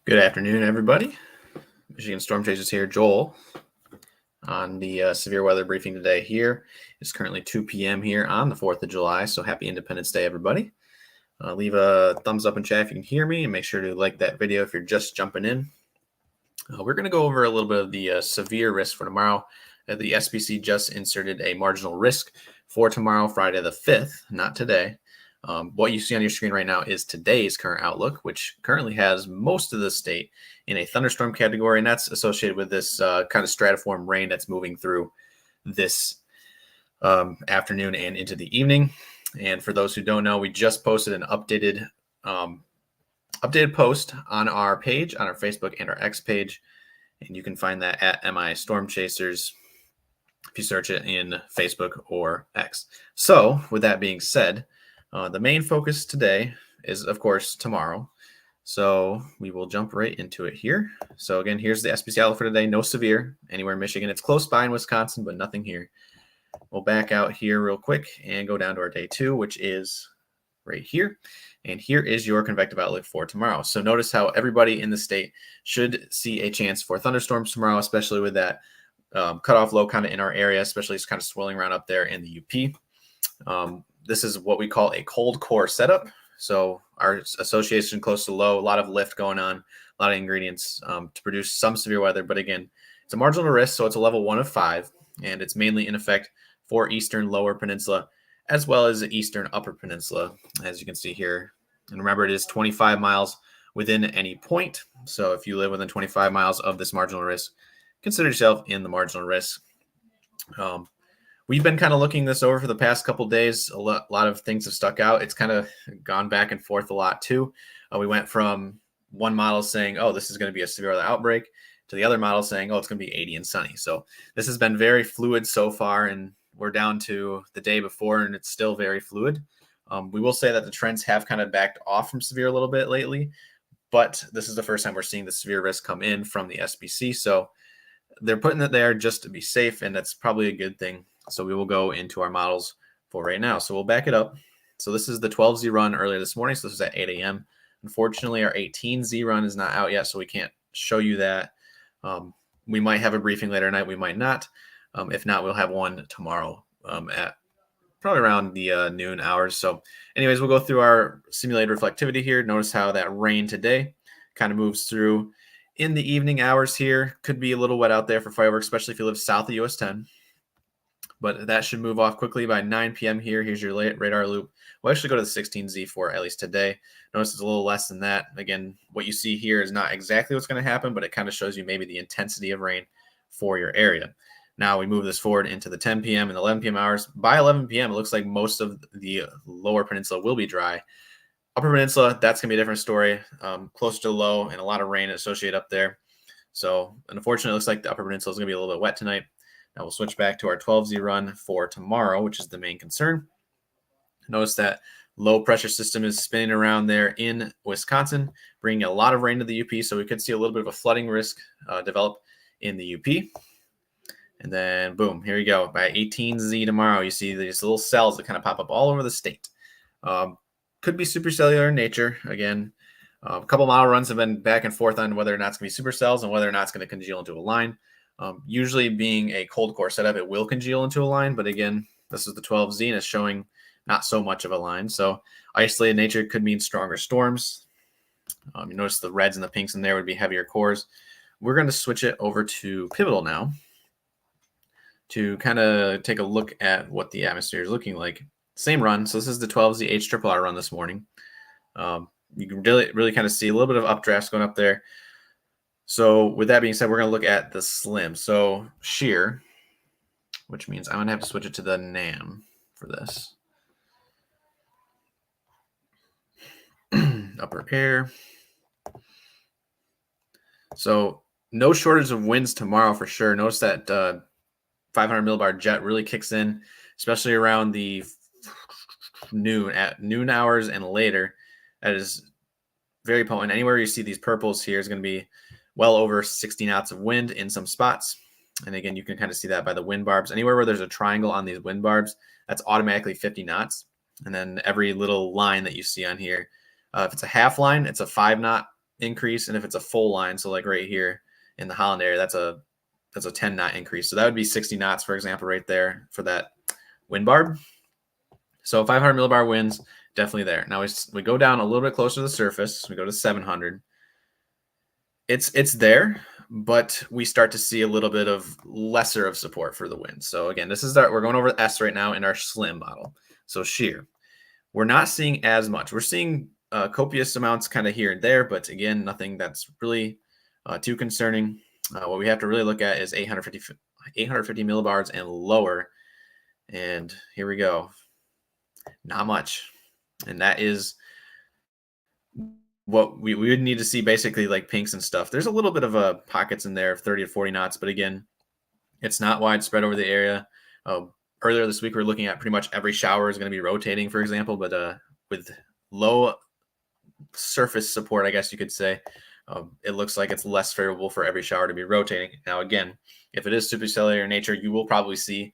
Good afternoon, everybody. Michigan Storm Chasers here. Joel on the severe weather briefing today here. It's currently 2 p.m. here on the 4th of July, so happy Independence Day, everybody. Leave a thumbs up in chat if you can hear me, and make sure to like that video if you're just jumping in. We're going to go over a little bit of the severe risk for tomorrow. The SPC just inserted a marginal risk for tomorrow, Friday the 5th, not today. What you see on your screen right now is today's current outlook, which currently has most of the state in a thunderstorm category, and that's associated with this kind of stratiform rain that's moving through this afternoon and into the evening. And for those who don't know, we just posted an updated post on our page, on our Facebook and our X page, and you can find that at MI Storm Chasers if you search it in Facebook or X. So with that being said, the main focus today is, of course, tomorrow. So we will jump right into it here. So again, here's the SPC outlook for today. No severe anywhere in Michigan. It's close by in Wisconsin, but nothing here. We'll back out here real quick and go down to our day 2, which is right here. And here is your convective outlook for tomorrow. So notice how everybody in the state should see a chance for thunderstorms tomorrow, especially with that cutoff low kind of in our area, especially it's kind of swirling around up there in the UP. This is what we call a cold core setup. So our association close to low, a lot of lift going on, a lot of ingredients to produce some severe weather. But again, it's a marginal risk, so it's a level 1 of 5, and it's mainly in effect for eastern lower peninsula as well as the eastern upper peninsula, as you can see here. And remember, it is 25 miles within any point. So if you live within 25 miles of this marginal risk, consider yourself in the marginal risk. We've been kind of looking this over for the past couple of days. A lot of things have stuck out. It's kind of gone back and forth a lot too. We went from one model saying, oh, this is going to be a severe weather outbreak, to the other model saying, oh, it's going to be 80 and sunny. So this has been very fluid so far, and we're down to the day before, and it's still very fluid. We will say that the trends have kind of backed off from severe a little bit lately, but this is the first time we're seeing the severe risk come in from the SPC. So they're putting it there just to be safe, and that's probably a good thing. So we will go into our models for right now. So we'll back it up. So this is the 12Z run earlier this morning. So this is at 8 a.m. Unfortunately, our 18Z run is not out yet, so we can't show you that. We might have a briefing later tonight. We might not. If not, we'll have one tomorrow at probably around the noon hours. So anyways, we'll go through our simulated reflectivity here. Notice how that rain today kind of moves through in the evening hours here. Could be a little wet out there for fireworks, especially if you live south of US 10. But that should move off quickly by 9 p.m. here. Here's your radar loop. We'll actually go to the 16Z for at least today. Notice it's a little less than that. Again, what you see here is not exactly what's going to happen, but it kind of shows you maybe the intensity of rain for your area. Now we move this forward into the 10 p.m. and 11 p.m. hours. By 11 p.m., it looks like most of the lower peninsula will be dry. Upper peninsula, that's going to be a different story. Closer to the low and a lot of rain associated up there. So unfortunately, it looks like the upper peninsula is going to be a little bit wet tonight. Now we'll switch back to our 12Z run for tomorrow, which is the main concern. Notice that low pressure system is spinning around there in Wisconsin, bringing a lot of rain to the UP. So we could see a little bit of a flooding risk develop in the UP. And then boom, here you go. By 18Z tomorrow, you see these little cells that kind of pop up all over the state. Could be supercellular in nature. Again, a couple model runs have been back and forth on whether or not it's going to be supercells and whether or not it's going to congeal into a line. Usually being a cold core setup, it will congeal into a line. But again, this is the 12Z and it's showing not so much of a line. So isolated nature could mean stronger storms. You notice the reds and the pinks in there would be heavier cores. We're going to switch it over to Pivotal now to kind of take a look at what the atmosphere is looking like. Same run. So this is the 12Z HRRR run this morning. You can really kind of see a little bit of updrafts going up there. So with that being said, we're going to look at the slim. So shear, which means I'm going to have to switch it to the NAM for this. Upper air. So no shortage of winds tomorrow for sure. Notice that 500 millibar jet really kicks in, especially around the noon hours and later. That is very potent. Anywhere you see these purples here is going to be well over 60 knots of wind in some spots. And again, you can kind of see that by the wind barbs. Anywhere where there's a triangle on these wind barbs, that's automatically 50 knots. And then every little line that you see on here, if it's a half line, it's a 5 knot increase, and if it's a full line, so like right here in the Holland area, that's a 10 knot increase. So that would be 60 knots, for example, right there for that wind barb. So 500 millibar winds, definitely there. Now we go down a little bit closer to the surface. We go to 700. It's there, but we start to see a little bit of lesser of support for the wind. So again, we're going over S right now in our slim model. So shear, we're not seeing as much. We're seeing copious amounts kind of here and there, but again, nothing that's really too concerning. What we have to really look at is 850 millibars and lower. And here we go. Not much. And that is what we would need to see, basically like pinks and stuff. There's a little bit of pockets in there of 30 to 40 knots, but again, it's not widespread over the area. Earlier this week, we were looking at pretty much every shower is going to be rotating, for example, but with low surface support, I guess you could say, it looks like it's less favorable for every shower to be rotating. Now, again, if it is supercellular in nature, you will probably see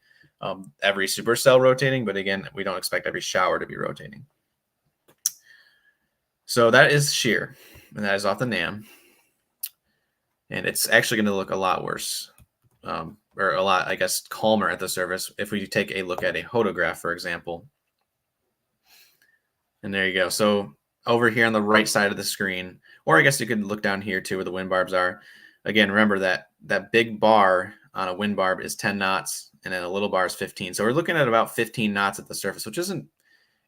every supercell rotating, but again, we don't expect every shower to be rotating. So that is shear, and that is off the NAM. And it's actually going to look a lot worse, or a lot, I guess, calmer at the surface if we take a look at a hodograph, for example. And there you go. So over here on the right side of the screen, or I guess you could look down here too where the wind barbs are. Again, remember that big bar on a wind barb is 10 knots, and then a little bar is 15. So we're looking at about 15 knots at the surface, which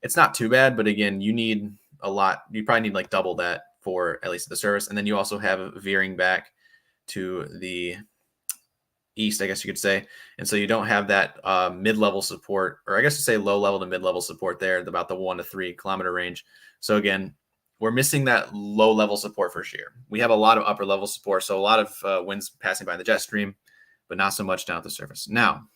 it's not too bad, but again, you need a lot. You probably need like double that for at least at the surface. And then you also have veering back to the east, I guess you could say. And so you don't have that mid-level support, or I guess to say low-level to mid-level support there, about the 1 to 3 kilometer range. So again, we're missing that low-level support for shear. We have a lot of upper-level support, so a lot of winds passing by the jet stream, but not so much down at the surface. Now,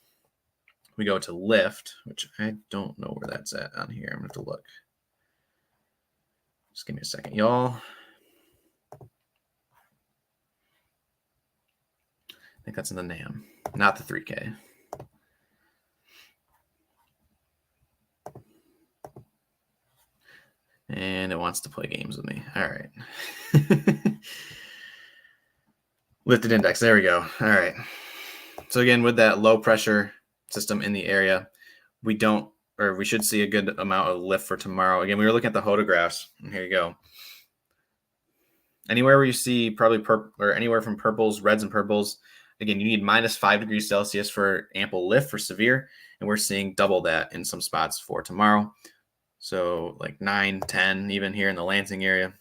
we go to lift, which I don't know where that's at on here. I'm going to have to look. Just give me a second, y'all. I think that's in the NAM, not the 3K. And it wants to play games with me. All right. Lifted index. There we go. All right. So again, with that low pressure system in the area, we should see a good amount of lift for tomorrow. Again, we were looking at the hodographs. And here you go. Anywhere where you see probably or anywhere from purples, reds and purples, again, you need -5 degrees Celsius for ample lift for severe. And we're seeing double that in some spots for tomorrow. So like 9, 10, even here in the Lansing area.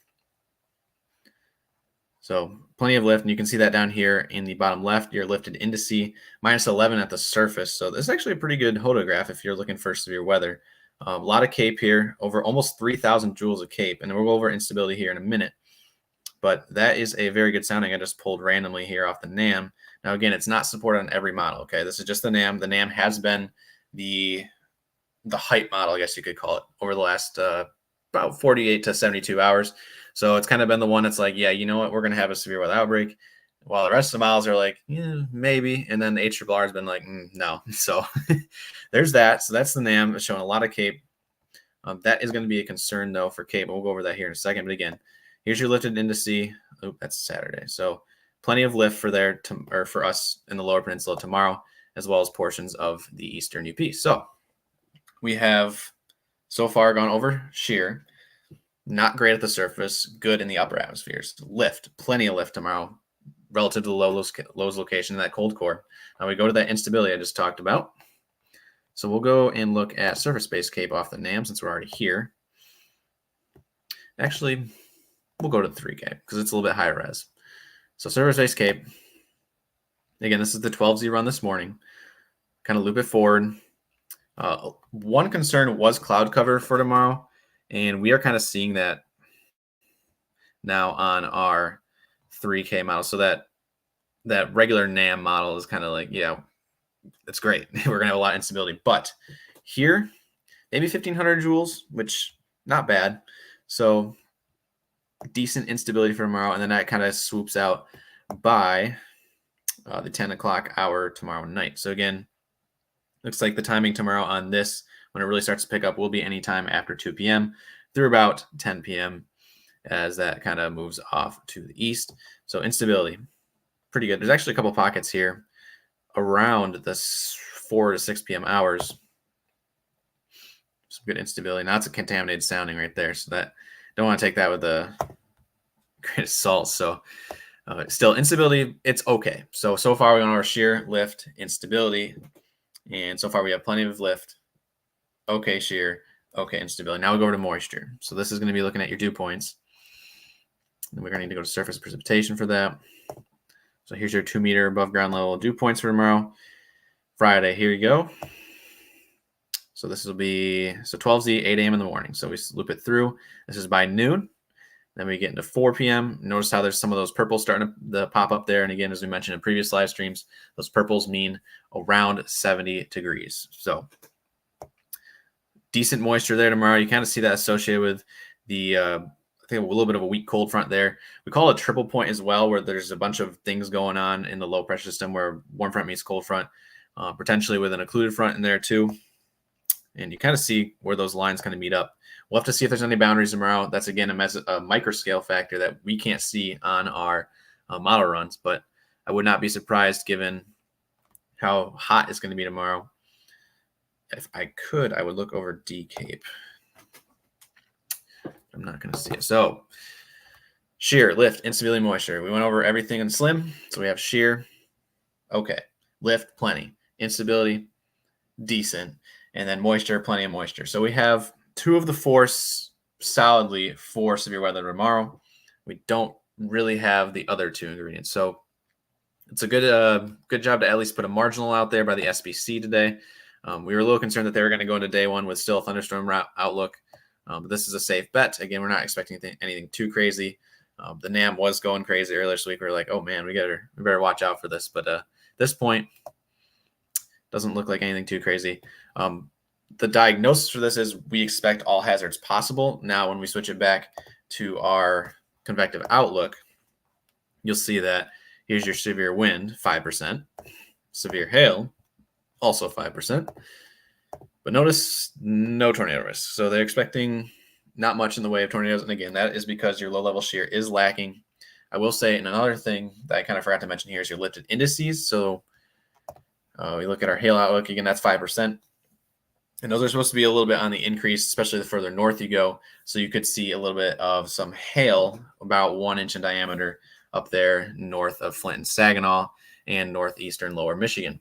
So plenty of lift. And you can see that down here in the bottom left, your lifted indice, -11 at the surface. So this is actually a pretty good hodograph if you're looking for severe weather. A lot of CAPE here, over almost 3,000 joules of CAPE. And we'll go over instability here in a minute. But that is a very good sounding. I just pulled randomly here off the NAM. Now, again, it's not supported on every model, okay? This is just the NAM. The NAM has been the hype model, I guess you could call it, over the last about 48 to 72 hours. So it's kind of been the one that's like, yeah, you know what? We're going to have a severe weather outbreak. While the rest of the models are like, yeah, maybe. And then the HRRR has been like, no. So there's that. So that's the NAM. It's showing a lot of CAPE. That is going to be a concern, though, for CAPE. We'll go over that here in a second. But again, here's your lifted indice. Oh, that's Saturday. So plenty of lift for us in the Lower Peninsula tomorrow, as well as portions of the Eastern UP. So we have so far gone over shear. Not great at the surface, good in the upper atmospheres. Lift, plenty of lift tomorrow relative to the lows location in that cold core. Now we go to that instability I just talked about. So we'll go and look at surface-based CAPE off the NAM since we're already here. Actually, we'll go to the 3K because it's a little bit higher res. So surface-based CAPE. Again, this is the 12Z run this morning. Kind of loop it forward. One concern was cloud cover for tomorrow. And we are kind of seeing that now on our 3K model. So that regular NAM model is kind of like, yeah, that's great. We're going to have a lot of instability. But here, maybe 1,500 joules, which not bad. So decent instability for tomorrow. And then that kind of swoops out by the 10 o'clock hour tomorrow night. So again, looks like the timing tomorrow on this, when it really starts to pick up, will be anytime after 2 p.m. through about 10 p.m. as that kind of moves off to the east. So instability, pretty good. There's actually a couple pockets here around the 4 to 6 p.m. hours. Some good instability. Now it's a contaminated sounding right there, so that don't want to take that with a grain of salt. So still instability, it's okay. So far we went over shear, lift, instability, and so far we have plenty of lift, okay shear, okay instability. Now we go over to moisture. So this is going to be looking at your dew points. And we're going to need to go to surface precipitation for that. So here's your 2 meter above ground level dew points for tomorrow. Friday, here you go. So this will be 12Z, 8 a.m. in the morning. So we loop it through. This is by noon. Then we get into 4 p.m. Notice how there's some of those purples starting to pop up there. And again, as we mentioned in previous live streams, those purples mean around 70 degrees. So decent moisture there tomorrow. You kind of see that associated with the, I think a little bit of a weak cold front there. We call it a triple point as well, where there's a bunch of things going on in the low pressure system where warm front meets cold front, potentially with an occluded front in there too. And you kind of see where those lines kind of meet up. We'll have to see if there's any boundaries tomorrow. That's, again, a microscale factor that we can't see on our model runs, but I would not be surprised given how hot it's going to be tomorrow. If I could, I would look over D-Cape. I'm not going to see it. So shear, lift, instability, moisture. We went over everything in slim. So we have shear, okay. Lift, plenty. Instability, decent. And then moisture, plenty of moisture. So we have 2 of the 4 solidly for severe weather tomorrow. We don't really have the other 2 ingredients. So it's a good job to at least put a marginal out there by the SPC today. We were a little concerned that they were going to go into day 1 with still a thunderstorm outlook. But this is a safe bet. Again, we're not expecting anything too crazy. The NAM was going crazy earlier this week. We were like, oh man, we better watch out for this. But at this point, doesn't look like anything too crazy. The diagnosis for this is we expect all hazards possible. Now, when we switch it back to our convective outlook, you'll see that here's your severe wind, 5%. Severe hail, also 5%. But notice no tornado risk. So they're expecting not much in the way of tornadoes. And again, that is because your low-level shear is lacking. I will say, and another thing that I kind of forgot to mention here is your lifted indices. So we look at our hail outlook. Again, that's 5%. And those are supposed to be a little bit on the increase, especially the further north you go. So you could see a little bit of some hail, about 1 inch in diameter, up there north of Flint and Saginaw and northeastern lower Michigan.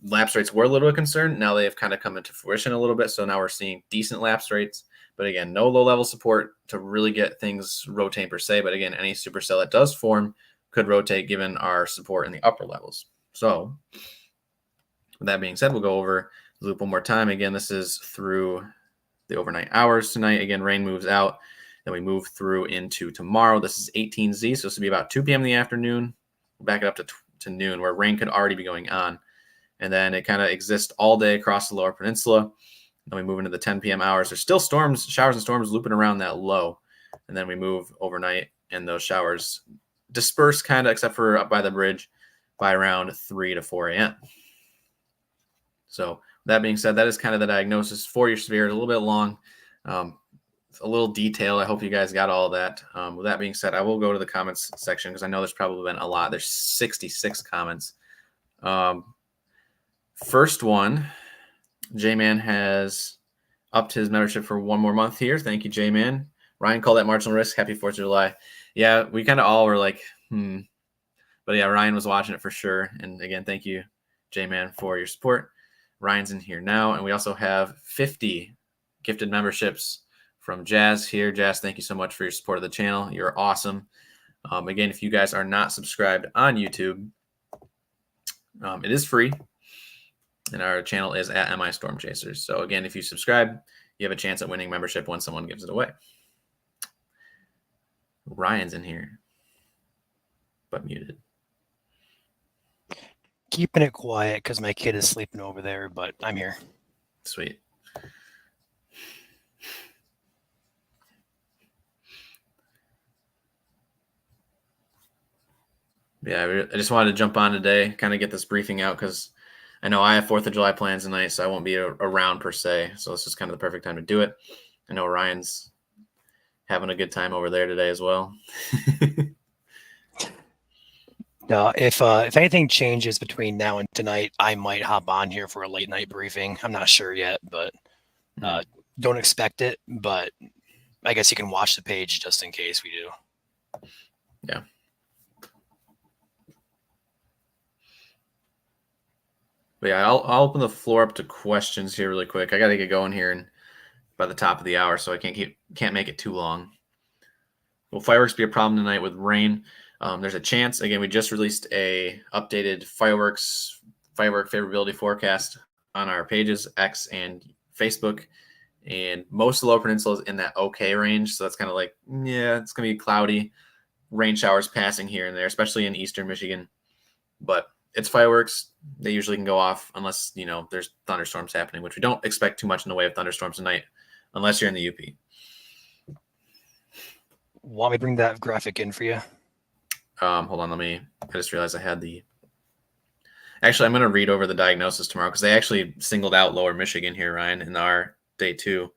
Lapse rates were a little bit concerned. Now they have kind of come into fruition a little bit. So now we're seeing decent lapse rates. But again, no low-level support to really get things rotating per se. But again, any supercell that does form could rotate given our support in the upper levels. So with that being said, we'll go over loop one more time. Again, this is through the overnight hours tonight. Again, rain moves out. Then we move through into tomorrow. This is 18Z, so this will be about 2 p.m. in the afternoon. We'll back it up to noon, where rain could already be going on. And then it kind of exists all day across the lower peninsula. Then we move into the 10 p.m. hours. There's still storms, showers and storms looping around that low. And then we move overnight, and those showers disperse kind of, except for up by the bridge, by around 3 to 4 a.m. So that being said, that is kind of the diagnosis for your severe. It's a little bit long, it's a little detailed. I hope you guys got all of that. With that being said, I will go to the comments section because I know there's probably been a lot. There's 66 comments. First one, J-Man has upped his membership for 1 more month here. Thank you, J-Man. Ryan called that marginal risk. Happy 4th of July. Yeah, we kind of all were like, But yeah, Ryan was watching it for sure. And again, thank you, J-Man, for your support. Ryan's in here now. And we also have 50 gifted memberships from Jazz here. Jazz, thank you so much for your support of the channel. You're awesome. Again, if you guys are not subscribed on YouTube, it is free. And our channel is at MI Storm Chasers. So again, if you subscribe, you have a chance at winning membership when someone gives it away. Ryan's in here, but muted. Keeping it quiet because my kid is sleeping over there, but I'm here. Sweet. Yeah, I just wanted to jump on today, kind of get this briefing out because I know I have 4th of July plans tonight, so I won't be around per se. So this is kind of the perfect time to do it. I know Ryan's having a good time over there today as well. No, if anything changes between now and tonight, I might hop on here for a late night briefing. I'm not sure yet, but don't expect it. But I guess you can watch the page just in case we do. Yeah. But yeah, I'll open the floor up to questions here really quick. I got to get going here and by the top of the hour, so I can't make it too long. Will fireworks be a problem tonight with rain? There's a chance. Again, we just released a updated firework favorability forecast on our pages, X and Facebook, and most of the Lower Peninsula is in that okay range. So that's kind of like, yeah, it's gonna be cloudy, rain showers passing here and there, especially in eastern Michigan. But it's fireworks. They usually can go off unless, there's thunderstorms happening, which we don't expect too much in the way of thunderstorms tonight, unless you're in the UP. Want me to bring that graphic in for you? Hold on, I just realized I had actually, I'm going to read over the diagnosis tomorrow because they actually singled out Lower Michigan here, Ryan, in our day 2.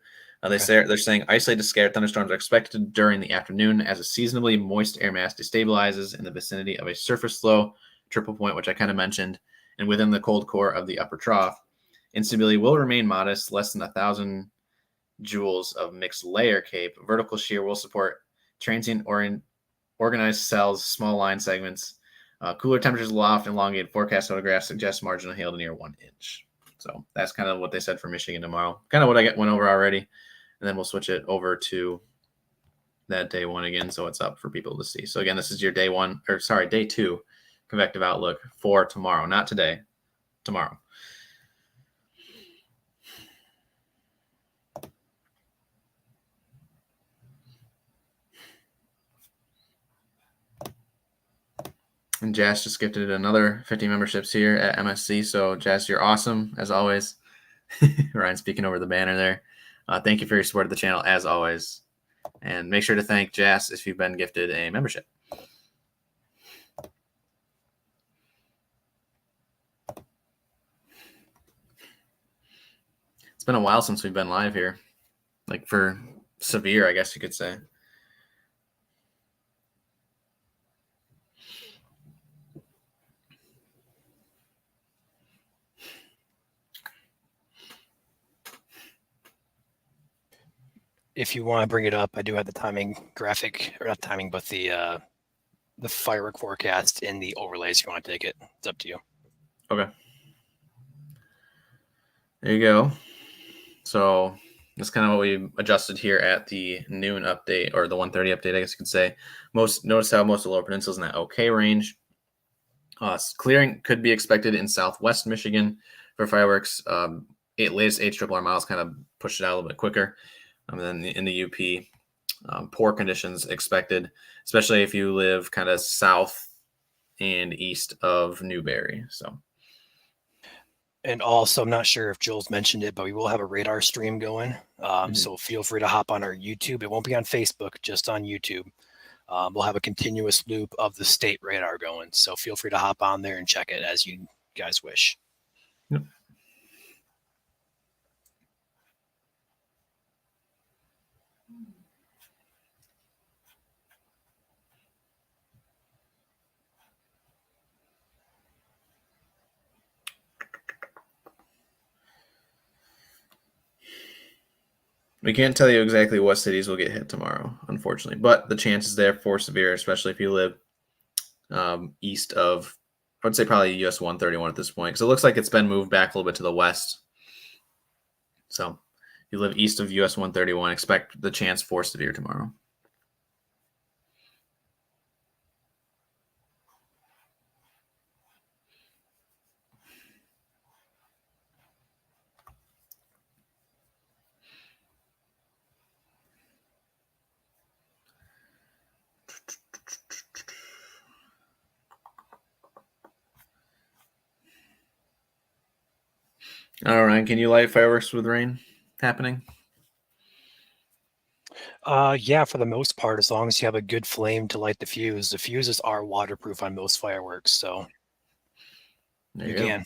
They're saying isolated scattered thunderstorms are expected during the afternoon as a seasonably moist air mass destabilizes in the vicinity of a surface low triple point, which I kind of mentioned, and within the cold core of the upper trough. Instability will remain modest, less than 1,000 joules of mixed layer CAPE. Vertical shear will support transient organized cells, small line segments. Cooler temperatures aloft, elongated forecast photographs suggest marginal hail to near 1 inch. So that's kind of what they said for Michigan tomorrow. Kind of what I went over already. And then we'll switch it over to that day 1 again, so it's up for people to see. So again, this is your day 2 convective outlook for tomorrow, not today, tomorrow. And Jazz just gifted another 50 memberships here at MSC. So Jazz, you're awesome as always. Ryan speaking over the banner there. Thank you for your support of the channel as always. And make sure to thank Jazz if you've been gifted a membership. It's been a while since we've been live here. Like for severe, I guess you could say. If you want to bring it up, I do have the timing graphic, or not timing, but the firework forecast in the overlays. If you want to take it, it's up to you. Okay. There you go. So that's kind of what we adjusted here at the noon update, or the 1:30 update, I guess you could say. Notice how most of the Lower Peninsula is in that okay range. Clearing could be expected in southwest Michigan for fireworks. Latest HRRR miles kind of pushed it out a little bit quicker. And then in the UP, poor conditions expected, especially if you live kind of south and east of Newberry. So. And also, I'm not sure if Joel's mentioned it, but we will have a radar stream going. So feel free to hop on our YouTube. It won't be on Facebook, just on YouTube. We'll have a continuous loop of the state radar going. So feel free to hop on there and check it as you guys wish. Yep. We can't tell you exactly what cities will get hit tomorrow, unfortunately, but the chance is there for severe, especially if you live east of, I would say probably US 131 at this point, because it looks like it's been moved back a little bit to the west. So if you live east of US 131, expect the chance for severe tomorrow. All right, can you light fireworks with rain happening? Yeah, for the most part, as long as you have a good flame to light the fuse. The fuses are waterproof on most fireworks, so There you you go. can.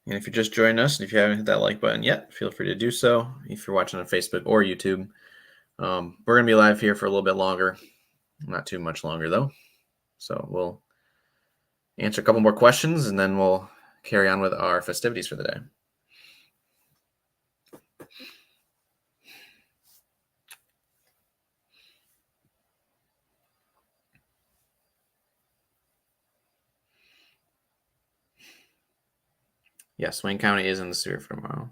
And if you're just joining us, and if you haven't hit that like button yet, feel free to do so. If you're watching on Facebook or YouTube, we're going to be live here for a little bit longer. Not too much longer, though. So we'll answer a couple more questions, and then we'll carry on with our festivities for the day. Yes, Wayne County is in the severe for tomorrow.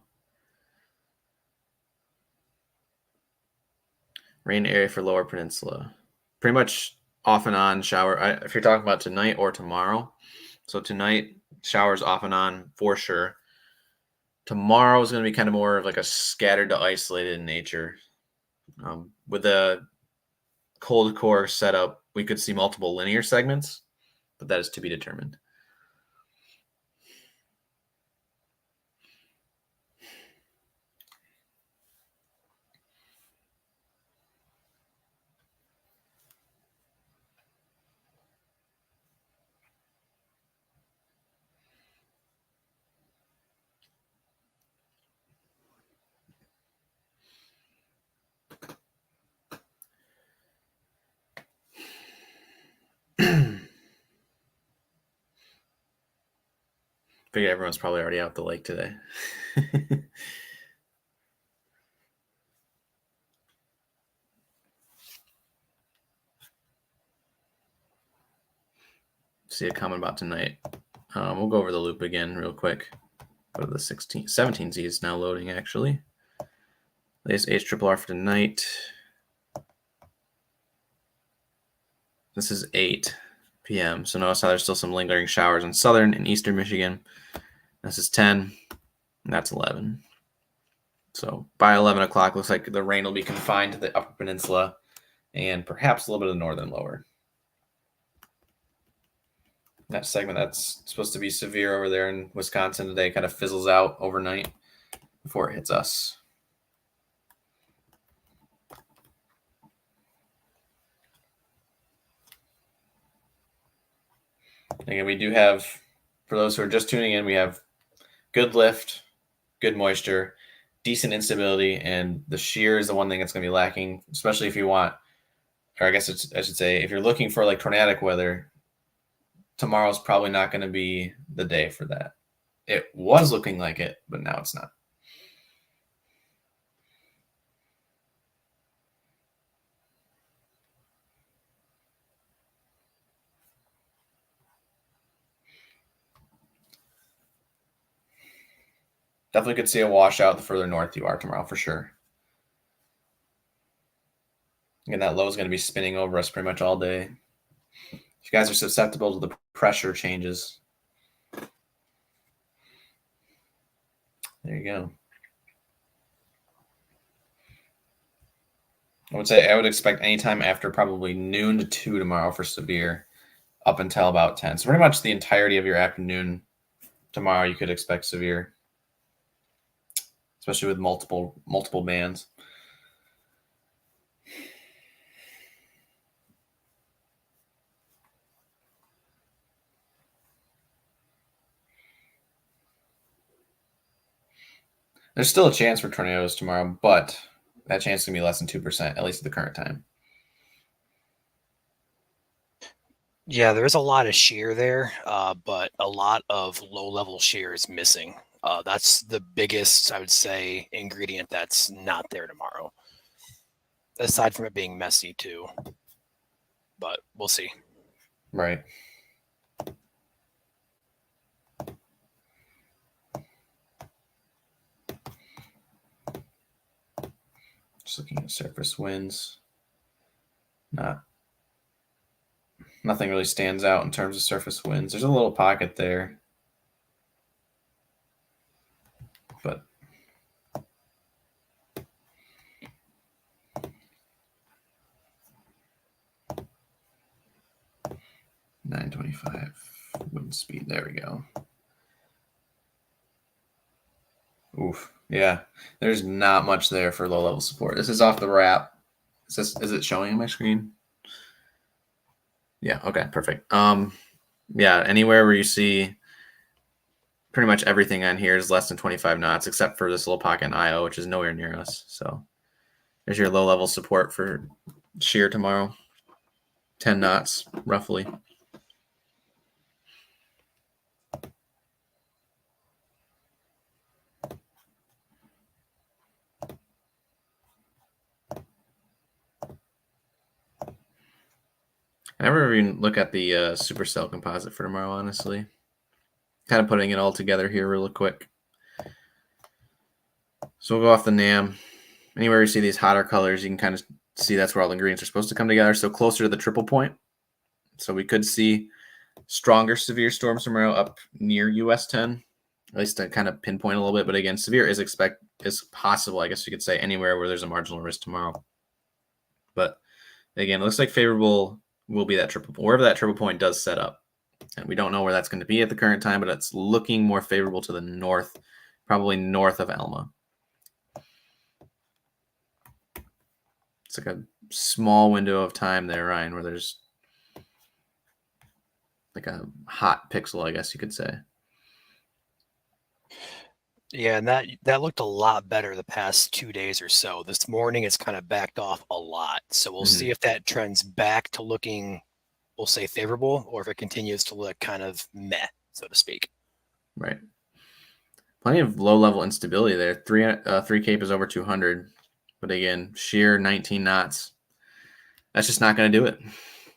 Rain area for lower peninsula. Pretty much off and on shower. If you're talking about tonight or tomorrow. So tonight, showers off and on for sure. Tomorrow is going to be kind of more of like a scattered to isolated in nature. With the cold core setup, we could see multiple linear segments, but that is to be determined. Figure everyone's probably already out the lake today. See a comment about tonight. We'll go over the loop again real quick. Go to the 17Z is now loading actually. Latest HRRR for tonight. This is 8 p.m. So notice how there's still some lingering showers in southern and eastern Michigan. This is 10, and that's 11. So by 11 o'clock, looks like the rain will be confined to the upper peninsula and perhaps a little bit of the northern lower. That segment that's supposed to be severe over there in Wisconsin today kind of fizzles out overnight before it hits us. Again, we do have, for those who are just tuning in, we have good lift, good moisture, decent instability, and the shear is the one thing that's going to be lacking, especially if you want, or I guess I should say, if you're looking for like tornadic weather, tomorrow's probably not going to be the day for that. It was looking like it, but now it's not. Definitely could see a washout the further north you are tomorrow for sure. Again, that low is going to be spinning over us pretty much all day. You guys are susceptible to the pressure changes. There you go. I would expect anytime after probably noon to 2 tomorrow for severe up until about 10. So pretty much the entirety of your afternoon tomorrow you could expect severe, especially with multiple bands. There's still a chance for tornadoes tomorrow, but that chance is going to be less than 2%, at least at the current time. Yeah, there's a lot of shear there, but a lot of low-level shear is missing. That's the biggest, I would say, ingredient that's not there tomorrow. Aside from it being messy too, but we'll see. Right. Just looking at surface winds. Nothing really stands out in terms of surface winds. There's a little pocket there, but .925 wind speed. There we go. Oof. Yeah, there's not much there for low level support. This is off the wrap. Is it showing on my screen? Yeah. Okay. Perfect. Yeah. Anywhere where you see pretty pretty much everything on here is less than 25 knots, except for this little pocket in Io, which is nowhere near us. So there's your low level support for shear tomorrow. 10 knots, roughly. I never even look at the supercell composite for tomorrow, honestly. Kind of putting it all together here real quick. So we'll go off the NAM. Anywhere you see these hotter colors, you can kind of see that's where all the ingredients are supposed to come together. So closer to the triple point. So we could see stronger severe storms tomorrow up near US 10, at least to kind of pinpoint a little bit. But again, severe is possible, I guess you could say, anywhere where there's a marginal risk tomorrow. But again, it looks like favorable will be that triple point, wherever that triple point does set up. And we don't know where that's going to be at the current time, but it's looking more favorable to the north, probably north of Elma. It's like a small window of time there, Ryan, where there's like a hot pixel, I guess you could say. Yeah, and that looked a lot better the past 2 days or so. This morning it's kind of backed off a lot. So we'll see if that trends back to looking, we'll say, favorable, or if it continues to look kind of meh, so to speak. Right. Plenty of low-level instability there. 3 Cape is over 200. But again, sheer 19 knots. That's just not going to do it.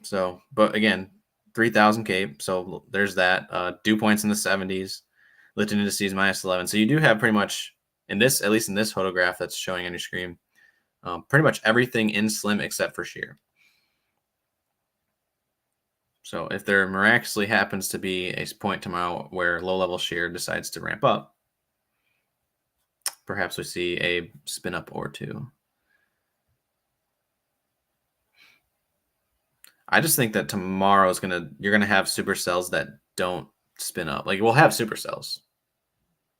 So, but again, 3,000 Cape. So there's that. Dew points in the 70s. Lifting indices minus 11. So you do have pretty much, at least in this photograph that's showing on your screen, pretty much everything in slim except for shear. So if there miraculously happens to be a point tomorrow where low-level shear decides to ramp up, perhaps we see a spin up or two. I just think that tomorrow you're gonna have supercells that don't spin up. Like, we'll have supercells,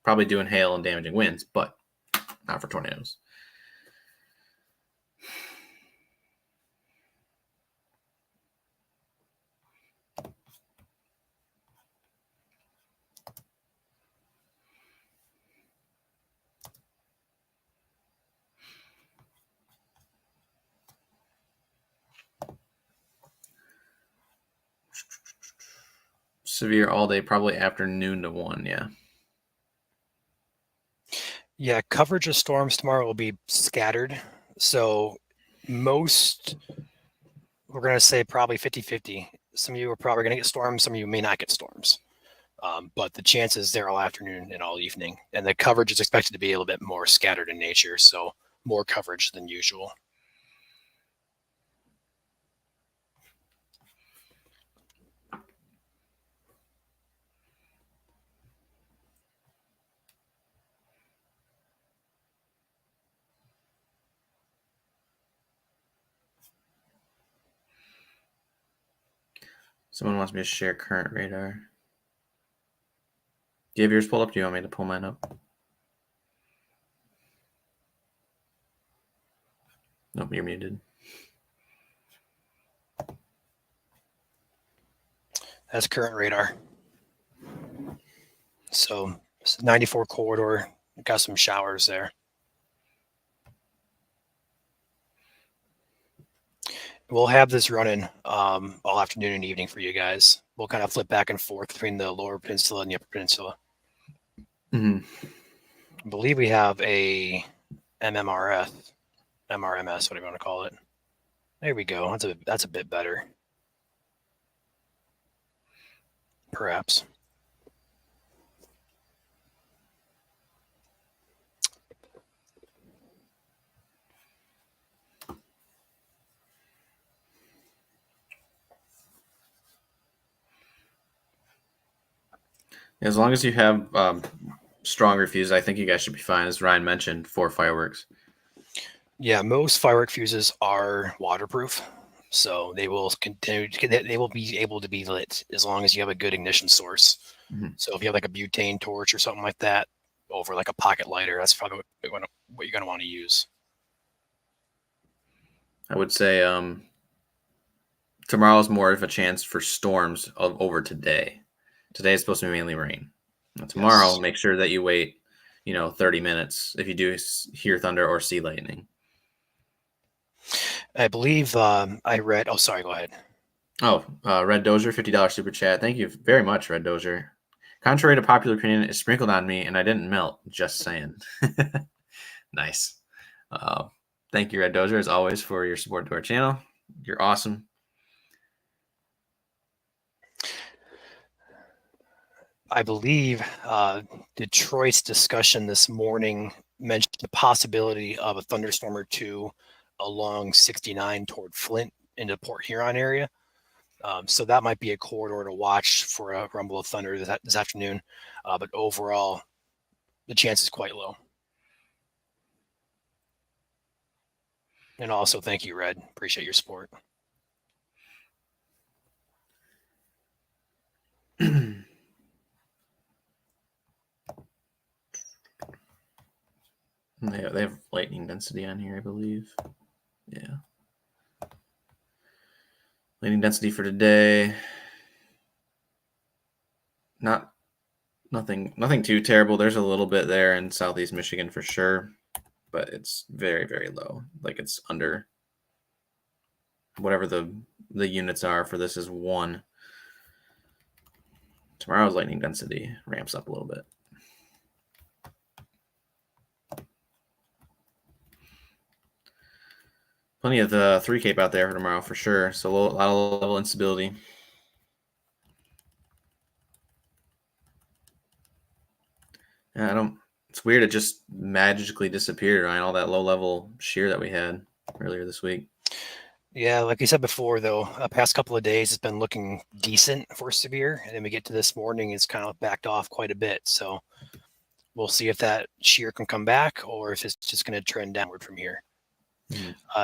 probably doing hail and damaging winds, but not for tornadoes. Severe all day, probably afternoon to 1, yeah. Yeah, coverage of storms tomorrow will be scattered. So most, we're going to say probably 50-50. Some of you are probably going to get storms. Some of you may not get storms. But the chances there all afternoon and all evening. And the coverage is expected to be a little bit more scattered in nature. So more coverage than usual. Someone wants me to share current radar. Do you have yours pulled up? Do you want me to pull mine up? Nope, you're muted. That's current radar. So 94 corridor, got some showers there. We'll have this running all afternoon and evening for you guys. We'll kind of flip back and forth between the lower peninsula and the upper peninsula. I believe we have a MRMS, whatever you want to call it. There we go. That's a bit better. Perhaps. As long as you have stronger fuses, I think you guys should be fine, as Ryan mentioned, for fireworks. Yeah, most firework fuses are waterproof, so they will continue. They will be able to be lit as long as you have a good ignition source. So if you have like a butane torch or something like that over like a pocket lighter, that's probably what you're going to want to use. I would say tomorrow's more of a chance for storms over today. Today is supposed to be mainly rain. Now, tomorrow, Yes. make sure that you wait, 30 minutes if you do hear thunder or see lightning. I believe I read. Oh, sorry. Go ahead. Oh, Red Dozier, $50 super chat. Thank you very much, Red Dozier. Contrary to popular opinion, it sprinkled on me and I didn't melt. Just saying. Nice. Thank you, Red Dozier, as always, for your support to our channel. You're awesome. I believe Detroit's discussion this morning mentioned the possibility of a thunderstorm or two along 69 toward Flint into Port Huron area. So that might be a corridor to watch for a rumble of thunder this afternoon. But overall, the chance is quite low. And also, thank you, Red. Appreciate your support. They have lightning density on here, I believe. Yeah. Lightning density for today. Nothing too terrible. There's a little bit there in southeast Michigan for sure, but it's very, very low. Like it's under whatever the units are for this is 1. Tomorrow's lightning density ramps up a little bit. Plenty of the 3 Cape out there for tomorrow for sure. So a lot of level instability. Yeah, it's weird. It just magically disappeared, right? All that low level shear that we had earlier this week. Yeah, like we said before, though, the past couple of days it's been looking decent for severe, and then we get to this morning, it's kind of backed off quite a bit. So we'll see if that shear can come back or if it's just going to trend downward from here.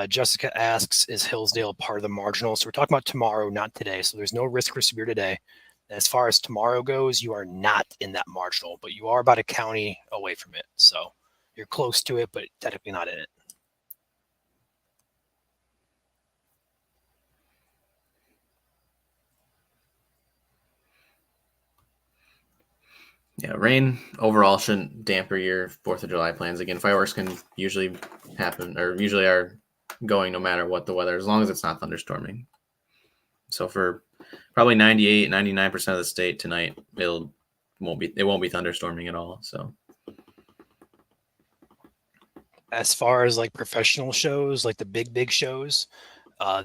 Jessica asks, is Hillsdale part of the marginal? So we're talking about tomorrow, not today. So there's no risk for severe today. As far as tomorrow goes, you are not in that marginal, but you are about a county away from it. So you're close to it, but technically not in it. Yeah, rain overall shouldn't damper your 4th of July plans. Again, fireworks can usually happen or usually are going no matter what the weather, as long as it's not thunderstorming. So for probably 98, 99% of the state tonight, it won't be thunderstorming at all. So as far as like professional shows, like the big shows,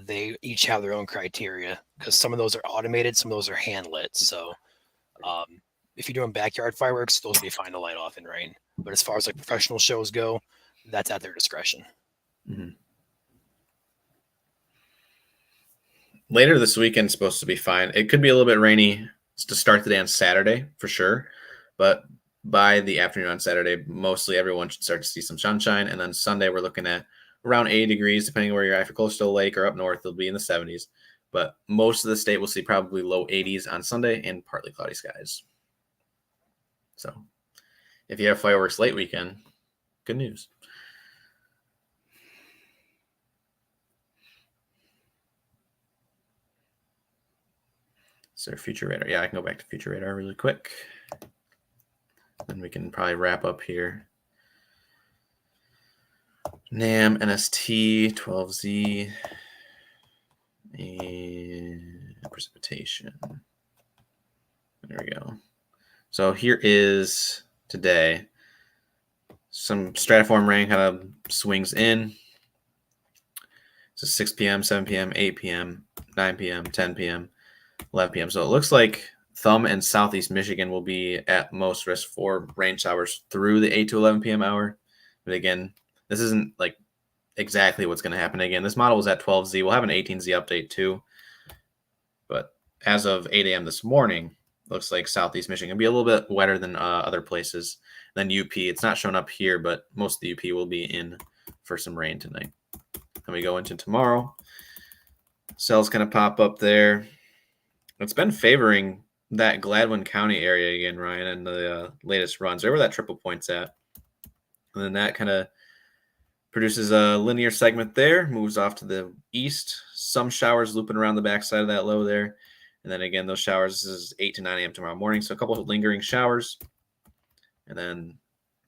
they each have their own criteria because some of those are automated, some of those are hand lit. So if you're doing backyard fireworks, those will be fine to light off in rain. But as far as like professional shows go, that's at their discretion. Mm-hmm. Later this weekend is supposed to be fine. It could be a little bit rainy to start the day on Saturday for sure, but by the afternoon on Saturday, mostly everyone should start to see some sunshine. And then Sunday, we're looking at around 80 degrees, depending on where you're at. If you're close to the lake or up north, it'll be in the 70s. But most of the state will see probably low 80s on Sunday and partly cloudy skies. So if you have fireworks late weekend, good news. So future radar. Yeah, I can go back to future radar really quick. Then we can probably wrap up here. NAM, NST, 12Z, and precipitation. There we go. So here is today. Some stratiform rain kind of swings in. So 6 p.m., 7 p.m., 8 p.m., 9 p.m., 10 p.m., 11 p.m. So it looks like Thumb and southeast Michigan will be at most risk for rain showers through the 8 to 11 p.m. hour. But again, this isn't like exactly what's going to happen. Again, this model was at 12Z. We'll have an 18Z update too. But as of 8 a.m. this morning, looks like southeast Michigan will be a little bit wetter than other places. Then UP, it's not shown up here, but most of the UP will be in for some rain tonight. Then we go into tomorrow. Cells kind of pop up there. It's been favoring that Gladwin County area again, Ryan, in the latest runs. Right where that triple point's at. And then that kind of produces a linear segment there, moves off to the east. Some showers looping around the backside of that low there. And then again, those showers, this is 8 to 9 a.m. tomorrow morning. So a couple of lingering showers. And then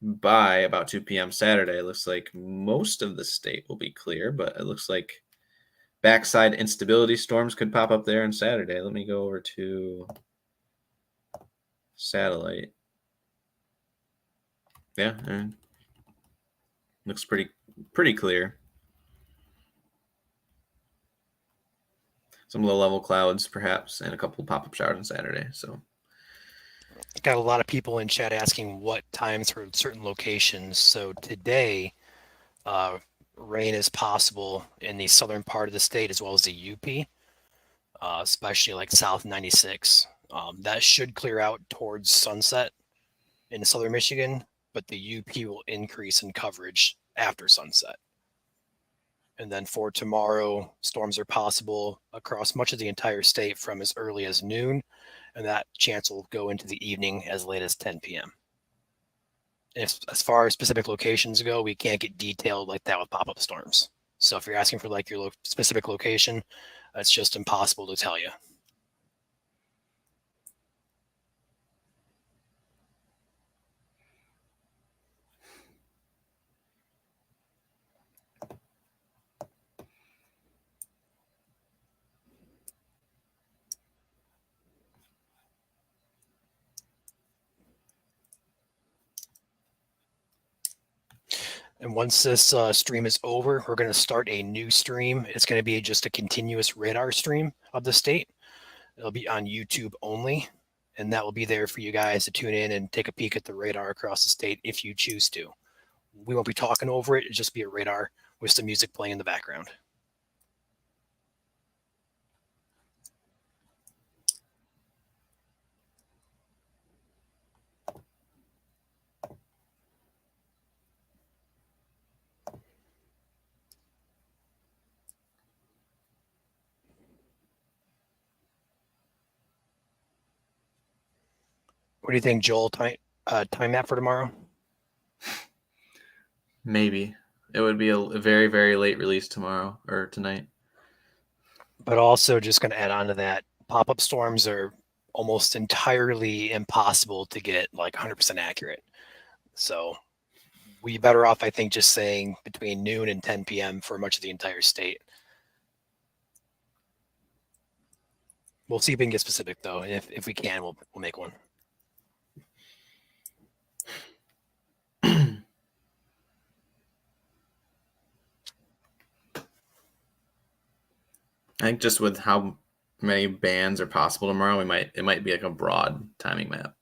by about 2 p.m. Saturday, it looks like most of the state will be clear, but it looks like backside instability storms could pop up there on Saturday. Let me go over to satellite. Yeah, and looks pretty clear. Some low-level clouds, perhaps, and a couple of pop-up showers on Saturday. So, got a lot of people in chat asking what times for certain locations. So today, rain is possible in the southern part of the state as well as the UP, especially like South 96. That should clear out towards sunset in southern Michigan, but the UP will increase in coverage after sunset. And then for tomorrow, storms are possible across much of the entire state from as early as noon, and that chance will go into the evening as late as 10 p.m. As far as specific locations go, we can't get detailed like that with pop-up storms. So if you're asking for like your specific location, it's just impossible to tell you. And once this stream is over, we're going to start a new stream. It's going to be just a continuous radar stream of the state. It'll be on YouTube only, and that will be there for you guys to tune in and take a peek at the radar across the state if you choose to. We won't be talking over it. It'll just be a radar with some music playing in the background. What do you think, Joel? Time map for tomorrow? maybe it would be a very, very late release tomorrow or tonight. But also, just going to add on to that, pop-up storms are almost entirely impossible to get like 100% accurate. So we better off, I think, just saying between noon and 10 p.m. for much of the entire state. We'll see if we can get specific, though. And if we can, we'll make one. I think just with how many bands are possible tomorrow, it might be like a broad timing map.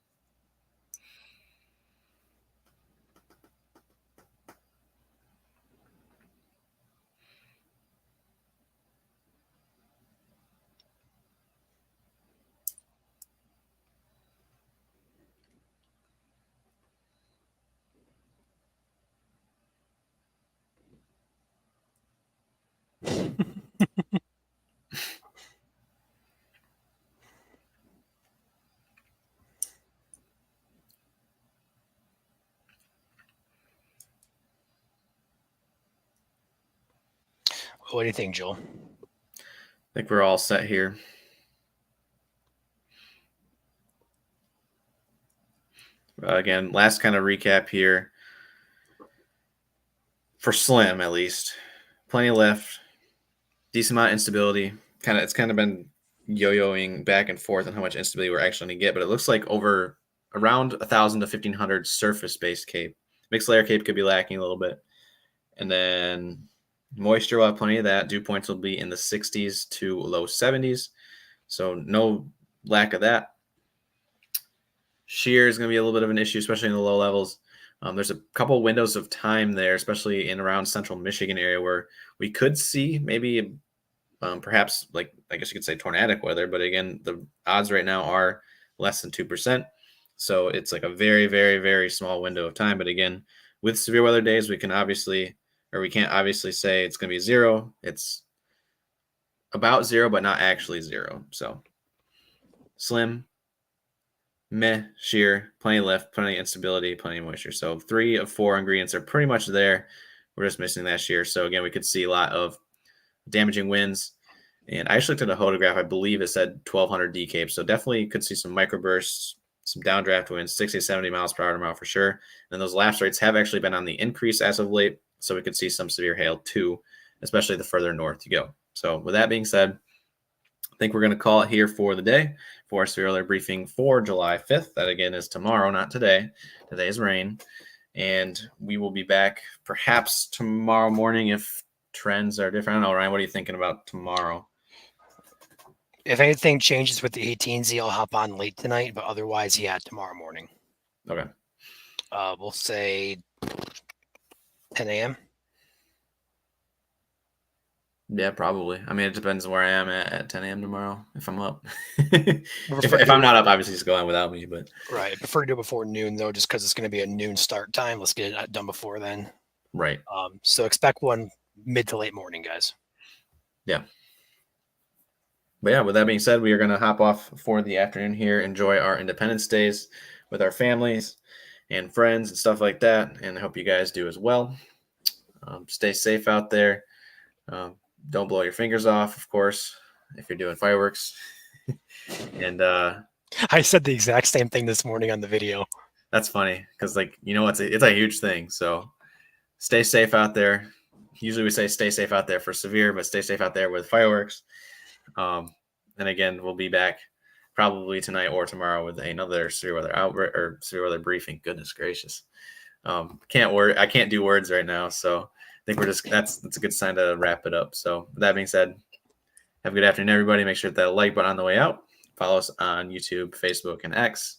What do you think, Joel? I think we're all set here. Again, last kind of recap here. For Slim, at least, plenty of lift, decent amount of instability. It's kind of been yo-yoing back and forth on how much instability we're actually going to get, but it looks like over around 1,000 to 1,500 surface-based cape. Mixed layer cape could be lacking a little bit. And then moisture will have plenty of that. Dew points will be in the 60s to low 70s. So no lack of that. Shear is going to be a little bit of an issue, especially in the low levels. There's a couple windows of time there, especially in around central Michigan area, where we could see maybe perhaps, like, I guess you could say tornadic weather. But again, the odds right now are less than 2%. So it's like a very, very, very small window of time. But again, with severe weather days, we can't obviously say it's going to be zero. It's about zero, but not actually zero. So Slim, meh, shear, plenty of lift, plenty of instability, plenty of moisture. So 3 of 4 ingredients are pretty much there. We're just missing that shear. So again, we could see a lot of damaging winds. And I actually took a photograph. I believe it said 1,200 D cape. So definitely could see some microbursts some downdraft winds, 60, 70 miles per hour tomorrow for sure. And those lapse rates have actually been on the increase as of late. So we could see some severe hail too, especially the further north you go. So with that being said, I think we're going to call it here for the day for our severe weather briefing for July 5th. That again is tomorrow, not today. Today is rain. And we will be back perhaps tomorrow morning if trends are different. I don't know, Ryan, what are you thinking about tomorrow? If anything changes with the 18Z, I'll hop on late tonight, but otherwise, yeah, tomorrow morning. Okay. We'll say 10 a.m. Yeah, probably. I mean, it depends where I am at 10 a.m. tomorrow if I'm up. if I'm not up, obviously just go on without me. But right, I prefer to do it before noon though, just because it's going to be a noon start time. Let's get it done before then. Right. So expect one mid to late morning, guys. Yeah. But yeah, with that being said, we are going to hop off for the afternoon here, enjoy our Independence Days with our families and friends and stuff like that. And I hope you guys do as well. Stay safe out there. Don't blow your fingers off, of course, if you're doing fireworks. And I said the exact same thing this morning on the video. That's funny because, like, you know, it's a huge thing. So stay safe out there. Usually we say stay safe out there for severe, but stay safe out there with fireworks. And again, we'll be back probably tonight or tomorrow with another severe weather outbreak or severe weather briefing. Goodness gracious. I can't do words right now. So I think that's a good sign to wrap it up. So with that being said, have a good afternoon, everybody. Make sure to hit that like button on the way out. Follow us on YouTube, Facebook, and X.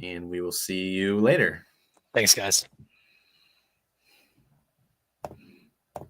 And we will see you later. Thanks, guys.